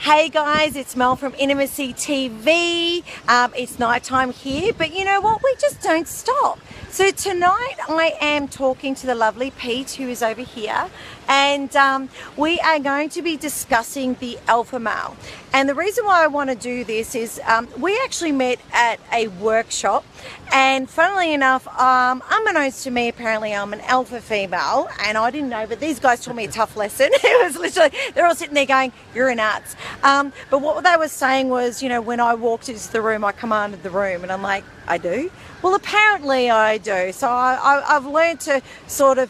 Hey guys, it's Mel from Intimacy TV. It's nighttime here, but you know what? We just don't stop. So tonight I am talking to the lovely Pete, who is over here, and we are going to be discussing the alpha male. And the reason why I want to do this is we actually met at a workshop, and funnily enough, unbeknownst to me, apparently I'm an alpha female, and I didn't know, but these guys taught me a tough lesson. It was literally, they're all sitting there going, "You're a nuts." But what they were saying was, you know, when I walked into the room, I commanded the room, and I'm like, I do? Well, apparently I do. So I've learned to sort of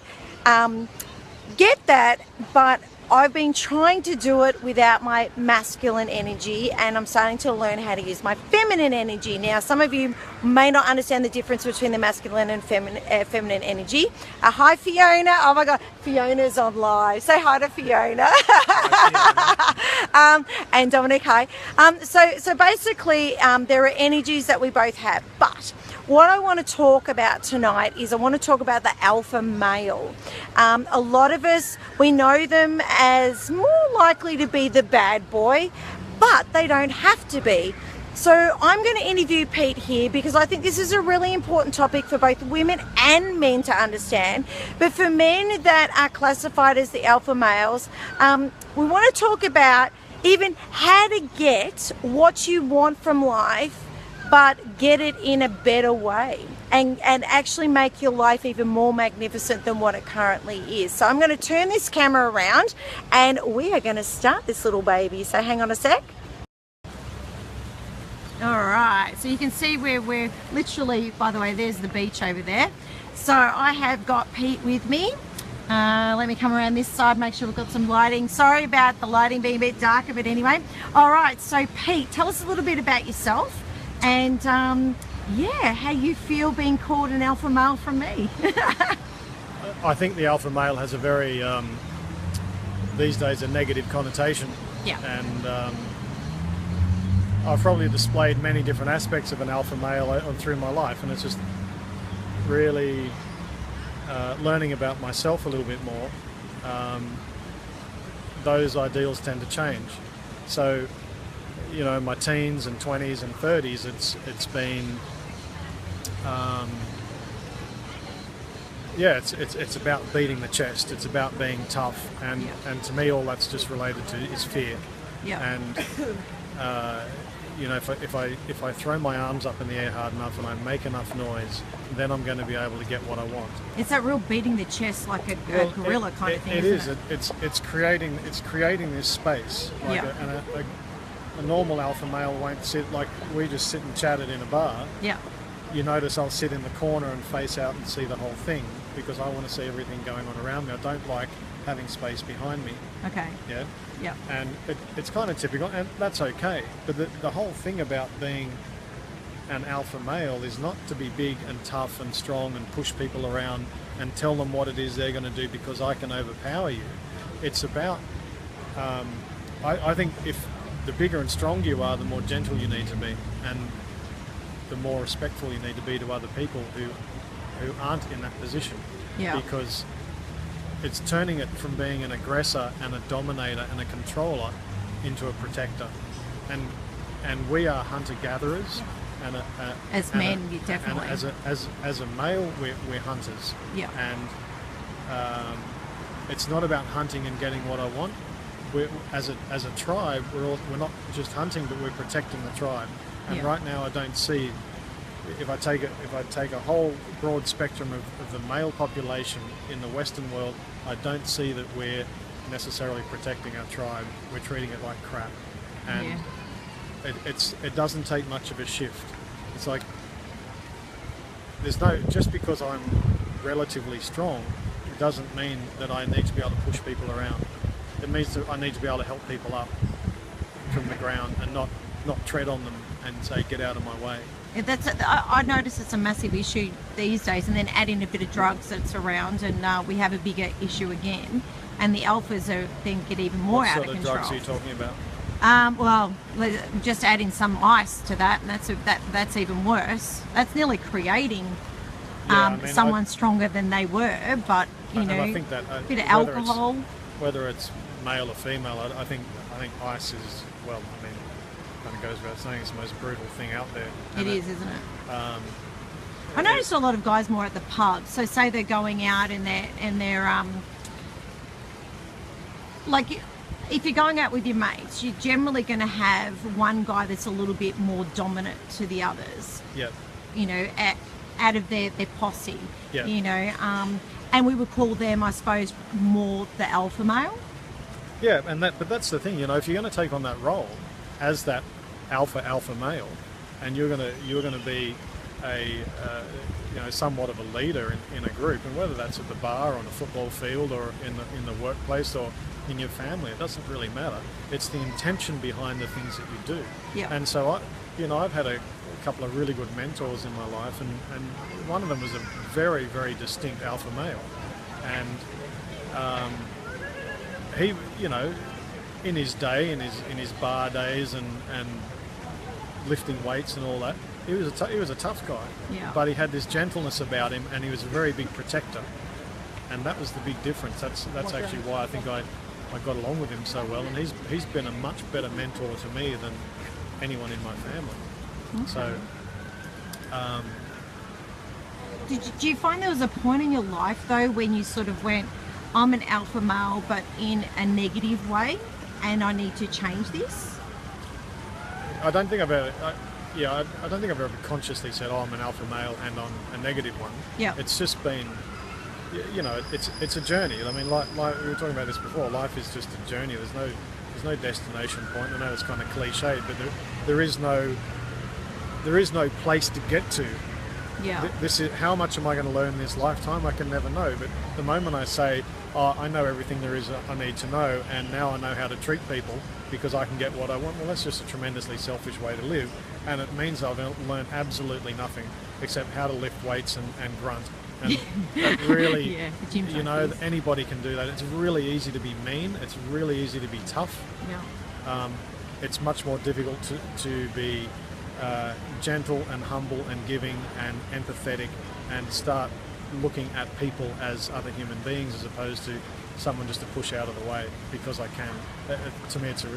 get that, but I've been trying to do it without my masculine energy, and I'm starting to learn how to use my feminine energy. Now, some of you may not understand the difference between the masculine and feminine energy. Hi, Fiona. Oh my God, Fiona's on live. Say hi to Fiona. And Dominic, hi. So basically, there are energies that we both have, but what I want to talk about tonight is I want to talk about the alpha male. A lot of us, we know them as more likely to be the bad boy, but they don't have to be. So I'm going to interview Pete here because I think this is a really important topic for both women and men to understand. But for men that are classified as the alpha males, we want to talk about even how to get what you want from life, but get it in a better way and actually make your life even more magnificent than what it currently is. So I'm going to turn this camera around and we are going to start this little baby. So hang on a sec. All right, so you can see where we're literally, by the way, there's the beach over there. So I have got Pete with me. Let me come around this side, make sure we've got some lighting. Sorry about the lighting being a bit darker, but anyway. All right, so Pete, tell us a little bit about yourself and yeah, how you feel being called an alpha male from me. I think the alpha male has a very, these days, a negative connotation. Yeah. And I've probably displayed many different aspects of an alpha male through my life, and it's just really learning about myself a little bit more. Those ideals tend to change. So, you know, my teens and 20s and 30s, it's been, yeah, it's about beating the chest. It's about being tough, and to me, all that's just related to is fear. Yeah. And you know, if I throw my arms up in the air hard enough and I make enough noise, then I'm going to be able to get what I want. It's that real beating the chest like a gorilla kind of thing. It isn't is. It? It's creating this space. Like a normal alpha male won't sit like we just sit and chatted in a bar. Yeah. You notice I'll sit in the corner and face out and see the whole thing because I want to see everything going on around me. I don't like having space behind me. Okay. Yeah. Yeah. And it's kind of typical, and that's okay. But the whole thing about being an alpha male is not to be big and tough and strong and push people around and tell them what it is they're going to do because I can overpower you. It's about, I think if the bigger and stronger you are, the more gentle you need to be, and the more respectful you need to be to other people who aren't in that position. Yeah. Because it's turning it from being an aggressor and a dominator and a controller into a protector, and we are hunter-gatherers, and as men, you definitely. And as a male, we're hunters. Yeah. And it's not about hunting and getting what I want. We're, as a tribe, we're not just hunting, but we're protecting the tribe. And right now, I don't see. If I take a whole broad spectrum of the male population in the Western world, I don't see that we're necessarily protecting our tribe. We're treating it like crap, and it doesn't take much of a shift. It's like just because I'm relatively strong, it doesn't mean that I need to be able to push people around. It means that I need to be able to help people up from the ground and not tread on them and say, get out of my way. I notice it's a massive issue these days, and then add in a bit of drugs that's around, and we have a bigger issue again. And the alphas then get even more out of control. What sort of drugs are you talking about? Well, just adding some ice to that, and that's even worse. That's nearly creating someone stronger than they were. But you know, I think that a bit of alcohol. Whether it's male or female. I think ice is, well, I mean, kind of goes without saying, it's the most brutal thing out there. It is, isn't it? I It noticed is. a lot of guys more at the pub. So say they're going out and they're like, if you're going out with your mates, you're generally going to have one guy that's a little bit more dominant to the others. Yeah. You know, out of their posse. Yeah. You know, and we would call them, I suppose, more the alpha male. Yeah, but that's the thing, you know, if you're going to take on that role as that alpha male, and you're going to be a you know, somewhat of a leader in a group, and whether that's at the bar, on a football field, or in the workplace, or in your family, it doesn't really matter. It's the intention behind the things that you do. Yeah. And so I've had a couple of really good mentors in my life, and one of them was a very, very distinct alpha male, and he, you know, in his day, in his bar days, and lifting weights and all that, he was a tough guy. Yeah. But he had this gentleness about him, and he was a very big protector, and that was the big difference. That's actually why I think I got along with him so well, and he's been a much better mentor to me than anyone in my family. Okay. So, Do you find there was a point in your life though when you sort of went, I'm an alpha male, but in a negative way, and I need to change this? I don't think I've ever. I don't think I've ever consciously said, "Oh, I'm an alpha male," and I'm a negative one. Yeah. It's just been, you know, it's a journey. I mean, like we were talking about this before. Life is just a journey. There's no destination point. I know it's kind of cliched, but there is no place to get to. Yeah. This is, how much am I going to learn in this lifetime? I can never know. But the moment I say, "Oh, I know everything there is I need to know, and now I know how to treat people because I can get what I want," well, that's just a tremendously selfish way to live, and it means I've learned absolutely nothing except how to lift weights and grunt. And that really, Yeah, the gym you know, junkies. anybody can do that. It's really easy to be mean. It's really easy to be tough. Yeah. It's much more difficult to be gentle and humble and giving and empathetic, and start looking at people as other human beings as opposed to someone just to push out of the way because I can. To me, it's a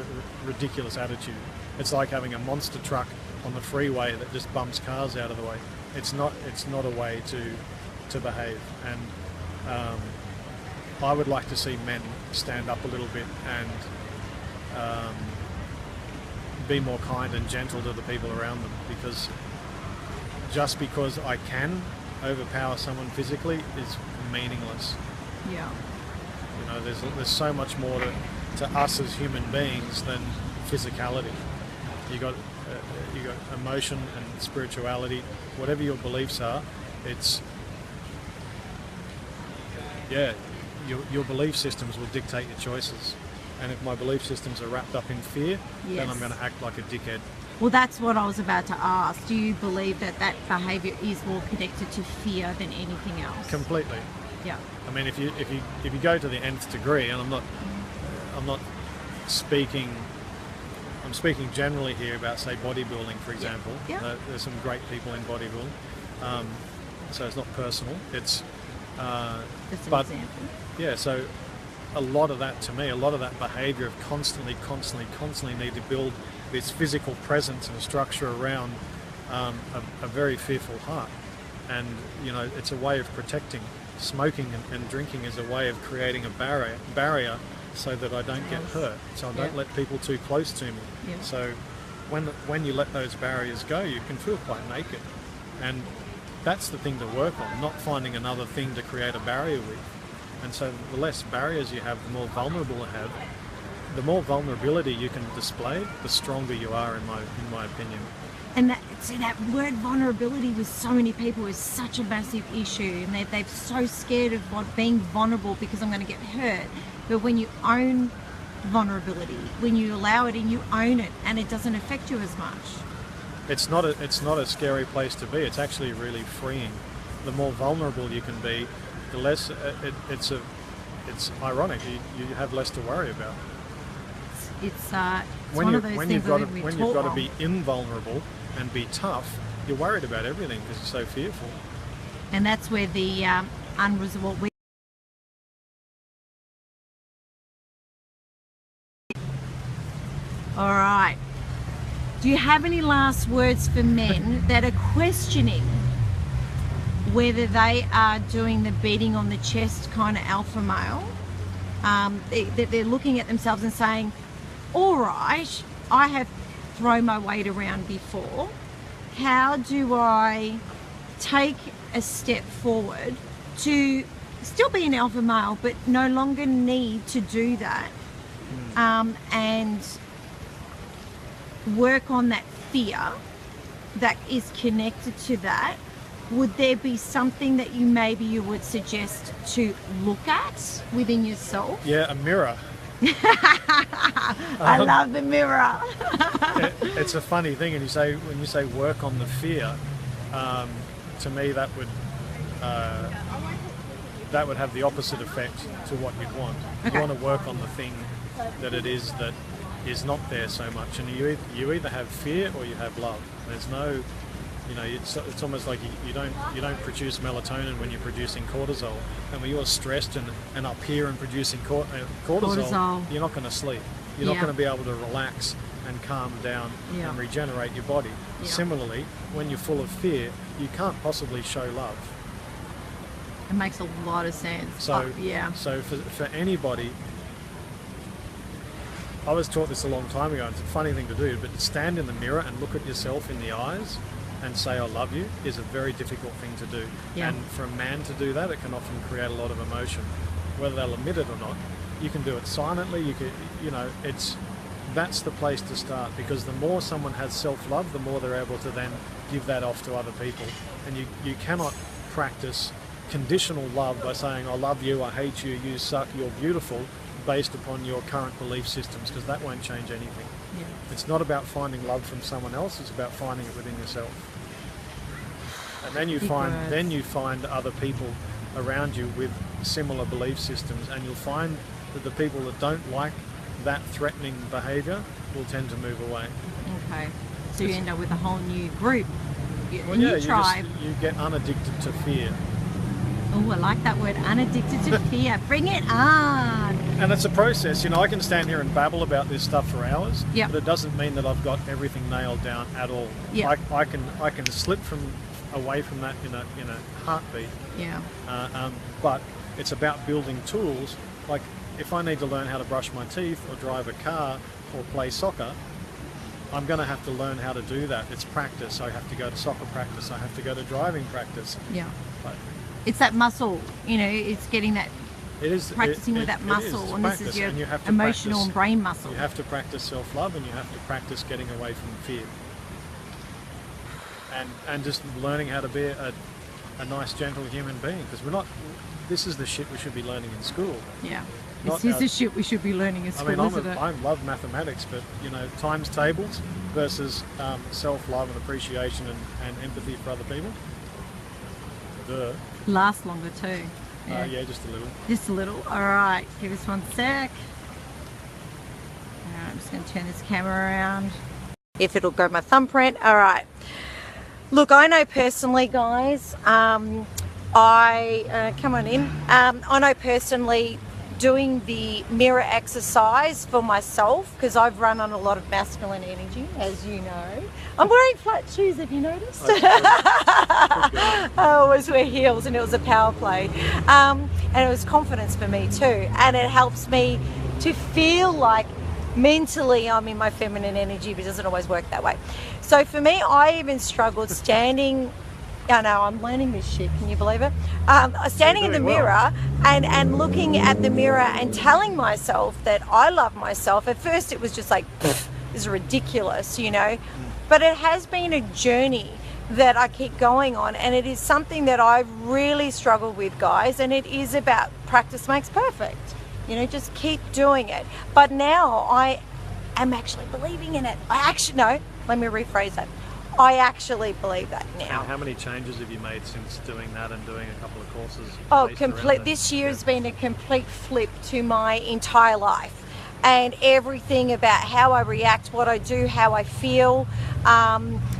ridiculous attitude. It's like having a monster truck on the freeway that just bumps cars out of the way. It's not a way to behave. And I would like to see men stand up a little bit and be more kind and gentle to the people around them, because just because I can overpower someone physically is meaningless. Yeah. You know, there's so much more to us as human beings than physicality. You got emotion and spirituality, whatever your beliefs are. It's your belief systems will dictate your choices. And if my belief systems are wrapped up in fear, then Yes. I'm going to act like a dickhead. Well, that's what I was about to ask. Do you believe that behaviour is more connected to fear than anything else? Completely. Yeah. I mean, if you go to the nth degree, and I'm not speaking. I'm speaking generally here about, say, bodybuilding, for example. Yeah. There's some great people in bodybuilding, so it's not personal. It's Just an but example. yeah. So a lot of that, to me, a lot of that behaviour of constantly need to build this physical presence and structure around a very fearful heart, and you know, it's a way of protecting. Smoking and drinking is a way of creating a barrier so that I don't get hurt, so I don't let people too close to me. Yeah. So when you let those barriers go, you can feel quite naked, and that's the thing to work on, not finding another thing to create a barrier with. And so the less barriers you have, the more vulnerable you have. The more vulnerability you can display, the stronger you are, in my opinion. And that word vulnerability with so many people is such a massive issue, and they're so scared of being vulnerable because I'm going to get hurt. But when you own vulnerability, when you allow it and you own it, and it doesn't affect you as much. It's not a scary place to be. It's actually really freeing. The more vulnerable you can be, the less it's ironic. You have less to worry about. It's one of those things when you've got to be invulnerable and be tough, you're worried about everything because you're so fearful. And that's where the what we All right. Do you have any last words for men that are questioning whether they are doing the beating on the chest kind of alpha male? They're looking at themselves and saying, all right, I have thrown my weight around before. How do I take a step forward to still be an alpha male, but no longer need to do that, and work on that fear that is connected to that? Would there be something that you would suggest to look at within yourself? Yeah, a mirror. I love the mirror. It's a funny thing, and when you say work on the fear, to me that would have the opposite effect to what you'd want. Okay. You want to work on the thing that it is that is not there so much, and you either have fear or you have love. There's no, it's almost like you don't produce melatonin when you're producing cortisol, and when you're stressed and up here and producing cortisol, you're not going to sleep. You're not going to be able to relax and calm down and regenerate your body. Similarly, when you're full of fear, you can't possibly show love. It makes a lot of sense. So for anybody, I was taught this a long time ago. It's a funny thing to do, but to stand in the mirror and look at yourself in the eyes and say I love you is a very difficult thing to do. Yeah. And for a man to do that, it can often create a lot of emotion, whether they'll admit it or not. You can do it silently. That's the place to start, because the more someone has self-love, the more they're able to then give that off to other people. And you cannot practice conditional love by saying I love you, I hate you, you suck, you're beautiful, based upon your current belief systems, because that won't change anything. Yeah. It's not about finding love from someone else, it's about finding it within yourself. And then you find other people around you with similar belief systems, and you'll find that the people that don't like that threatening behaviour will tend to move away. Okay. So you end up with a whole new group, Well, new tribe. You get unaddicted to fear. Oh, I like that word, unaddicted to fear. Bring it on. And it's a process. I can stand here and babble about this stuff for hours, Yep. but it doesn't mean that I've got everything nailed down at all. Yep. I can slip away from that in a heartbeat. Yeah. But it's about building tools. Like if I need to learn how to brush my teeth or drive a car or play soccer, I'm going to have to learn how to do that. It's practice. I have to go to soccer practice. I have to go to driving practice. Yeah. But It's that muscle, it's getting that, it is practicing with that muscle, and this is your emotional and brain muscle. You have to practice self-love, and you have to practice getting away from fear. And just learning how to be a nice, gentle human being, because this is the shit we should be learning in school. Yeah. This is the shit we should be learning in school, isn't it? I love mathematics, but times tables versus self-love and appreciation and empathy for other people. Duh. Last longer too. Yeah, just a little. Just a little. All right, give us one sec. All right, I'm just going to turn this camera around. If it'll go my thumbprint. All right. Look, I know personally, guys. Come on in. I know personally, doing the mirror exercise for myself, because I've run on a lot of masculine energy, as you know. I'm wearing flat shoes, have you noticed? I always wear heels, and it was a power play. And it was confidence for me too. And it helps me to feel like mentally I'm in my feminine energy, but it doesn't always work that way. So for me, I even struggled standing. I know, I'm learning this shit, can you believe it? Standing in the mirror and looking at the mirror and telling myself that I love myself. At first it was just like, this is ridiculous, But it has been a journey that I keep going on, and it is something that I've really struggled with, guys, and it is about practice makes perfect. Just keep doing it. But now I am actually believing in it. Let me rephrase that. I actually believe that now. And how many changes have you made since doing that and doing a couple of courses? Oh, complete. This year has been a complete flip to my entire life. and everything about how I react, what I do, how I feel,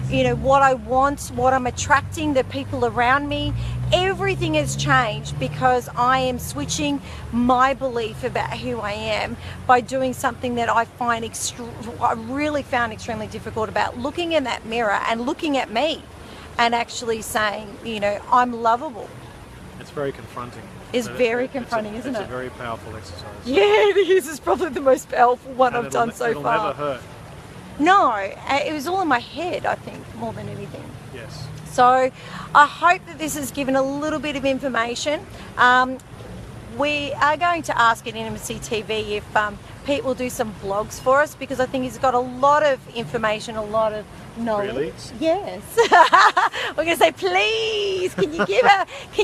you know, what I want, what I'm attracting, the people around me. Everything has changed because I am switching my belief about who I am by doing something that I find I really found extremely difficult, about looking in that mirror and looking at me and actually saying, you know, I'm lovable. It's very confronting. It's very confronting, isn't it? It's a very powerful exercise. Yeah, it is. It's probably the most powerful one And I've done so it'll far. never hurt. No, it was all in my head, I think, more than anything. Yes. So I hope that this has given a little bit of information. We are going to ask at Intimacy TV if Pete will do some vlogs for us, because I think he's got a lot of information, a lot of knowledge. Really? Yes. We're going to say, please, can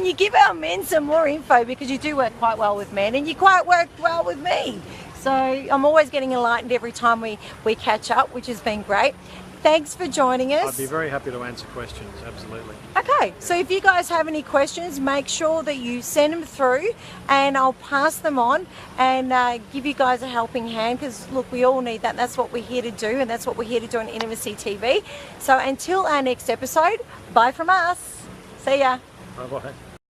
you give our men some more info, because you do work quite well with men and you quite work well with me. So I'm always getting enlightened every time we catch up, which has been great. Thanks for joining us. I'd be very happy to answer questions, absolutely. Okay, so if you guys have any questions, make sure that you send them through and I'll pass them on and give you guys a helping hand, because look, we all need that. That's what we're here to do, and that's what we're here to do on Intimacy TV. So until our next episode, bye from us. See ya. Bye-bye.